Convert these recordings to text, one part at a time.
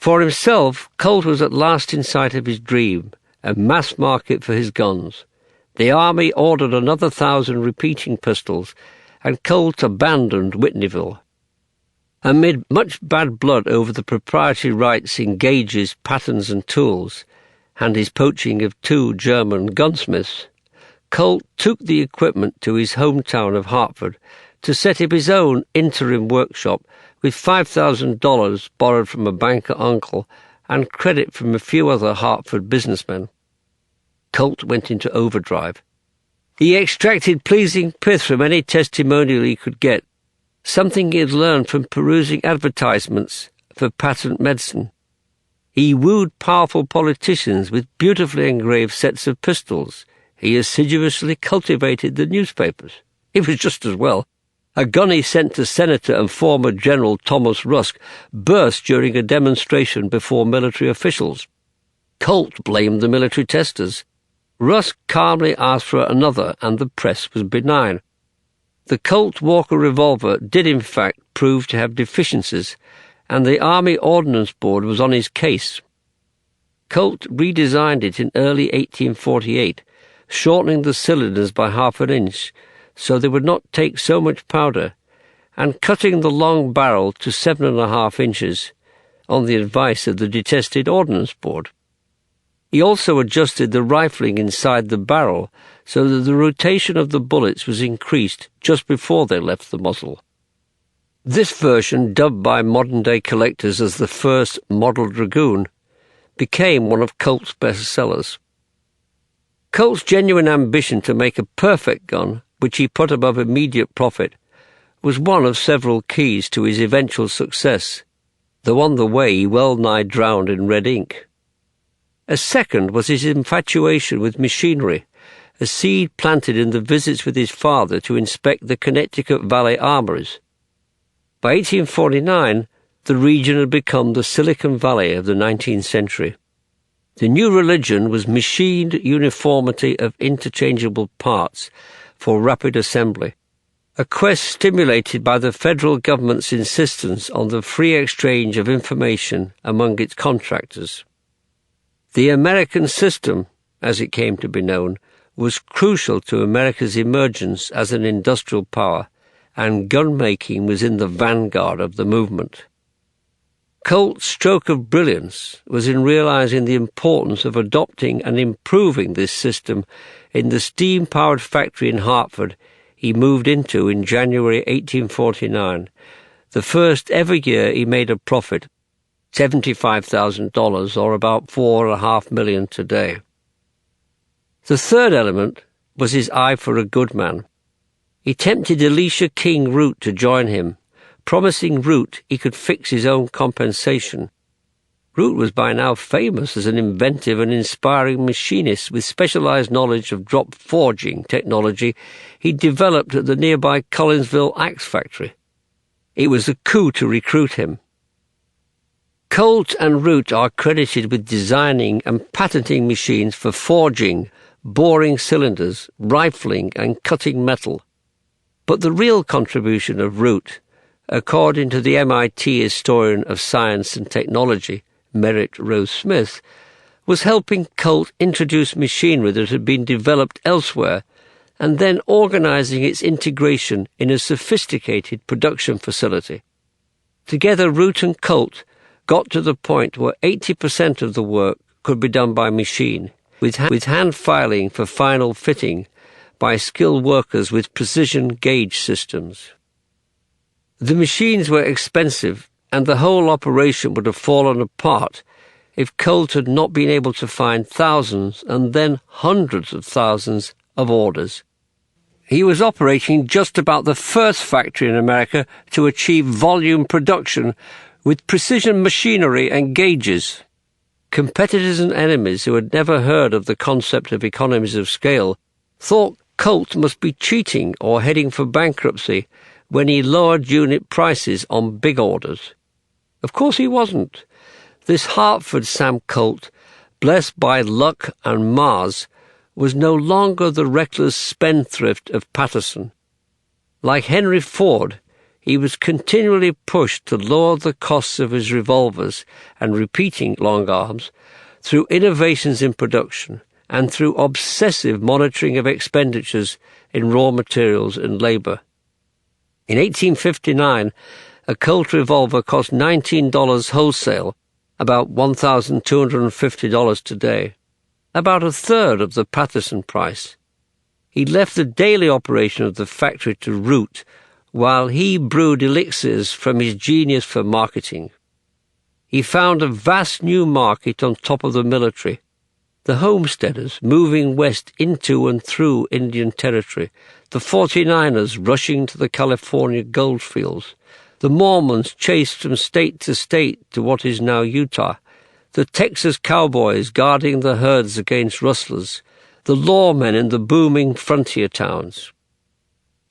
For himself, Colt was at last in sight of his dream, a mass market for his guns. The army ordered another 1,000 repeating pistols, and Colt abandoned Whitneyville. Amid much bad blood over the proprietary rights in gauges, patterns and tools, and his poaching of 2 German gunsmiths, Colt took the equipment to his hometown of Hartford to set up his own interim workshop with $5,000 borrowed from a banker uncle and credit from a few other Hartford businessmen. Colt went into overdrive. He extracted pleasing pith from any testimonial he could get, something he had learned from perusing advertisements for patent medicine. He wooed powerful politicians with beautifully engraved sets of pistols. He assiduously cultivated the newspapers. It was just as well. A gun he sent to Senator and former General Thomas Rusk burst during a demonstration before military officials. Colt blamed the military testers. Rusk calmly asked for another, and the press was benign. The Colt Walker revolver did in fact prove to have deficiencies, and the Army Ordnance Board was on his case. Colt redesigned it in early 1848, shortening the cylinders by ½ an inch, so they would not take so much powder, and cutting the long barrel to 7½ inches, on the advice of the detested Ordnance Board. He also adjusted the rifling inside the barrel so that the rotation of the bullets was increased just before they left the muzzle. This version, dubbed by modern-day collectors as the first Model Dragoon, became one of Colt's best sellers. Colt's genuine ambition to make a perfect gun, which he put above immediate profit, was one of several keys to his eventual success, though on the way he well-nigh drowned in red ink. A second was his infatuation with machinery, a seed planted in the visits with his father to inspect the Connecticut Valley armories. By 1849, the region had become the Silicon Valley of the 19th century. The new religion was machined uniformity of interchangeable parts for rapid assembly, a quest stimulated by the federal government's insistence on the free exchange of information among its contractors. The American system, as it came to be known, was crucial to America's emergence as an industrial power, and gun-making was in the vanguard of the movement. Colt's stroke of brilliance was in realizing the importance of adopting and improving this system in the steam-powered factory in Hartford he moved into in January 1849, the first ever year he made a profit, $75,000, or about $4.5 million today. The third element was his eye for a good man. He tempted Elisha King Root to join him, promising Root he could fix his own compensation. Root was by now famous as an inventive and inspiring machinist with specialized knowledge of drop forging technology he'd developed at the nearby Collinsville axe factory. It was a coup to recruit him. Colt and Root are credited with designing and patenting machines for forging, boring cylinders, rifling and cutting metal. But the real contribution of Root, according to the MIT historian of science and technology, Merritt Rose Smith, was helping Colt introduce machinery that had been developed elsewhere and then organizing its integration in a sophisticated production facility. Together, Root and Colt got to the point where 80% of the work could be done by machine, with hand filing for final fitting by skilled workers with precision gauge systems. The machines were expensive, and the whole operation would have fallen apart if Colt had not been able to find thousands and then hundreds of thousands of orders. He was operating just about the first factory in America to achieve volume production with precision machinery and gauges. Competitors and enemies who had never heard of the concept of economies of scale thought Colt must be cheating or heading for bankruptcy when he lowered unit prices on big orders. Of course he wasn't. This Hartford Sam Colt, blessed by luck and Mars, was no longer the reckless spendthrift of Patterson. Like Henry Ford, he was continually pushed to lower the costs of his revolvers and repeating long arms through innovations in production and through obsessive monitoring of expenditures in raw materials and labour. In 1859, a Colt revolver cost $19 wholesale, about $1,250 today, about a third of the Patterson price. He left the daily operation of the factory to root, while he brewed elixirs from his genius for marketing. He found a vast new market on top of the military, the homesteaders moving west into and through Indian Territory, the 49ers rushing to the California goldfields, the Mormons chased from state to what is now Utah, the Texas cowboys guarding the herds against rustlers, the lawmen in the booming frontier towns.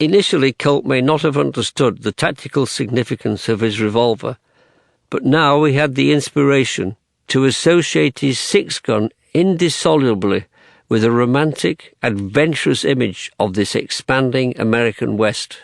Initially, Colt may not have understood the tactical significance of his revolver, but now he had the inspiration to associate his six-gun indissolubly with a romantic, adventurous image of this expanding American West.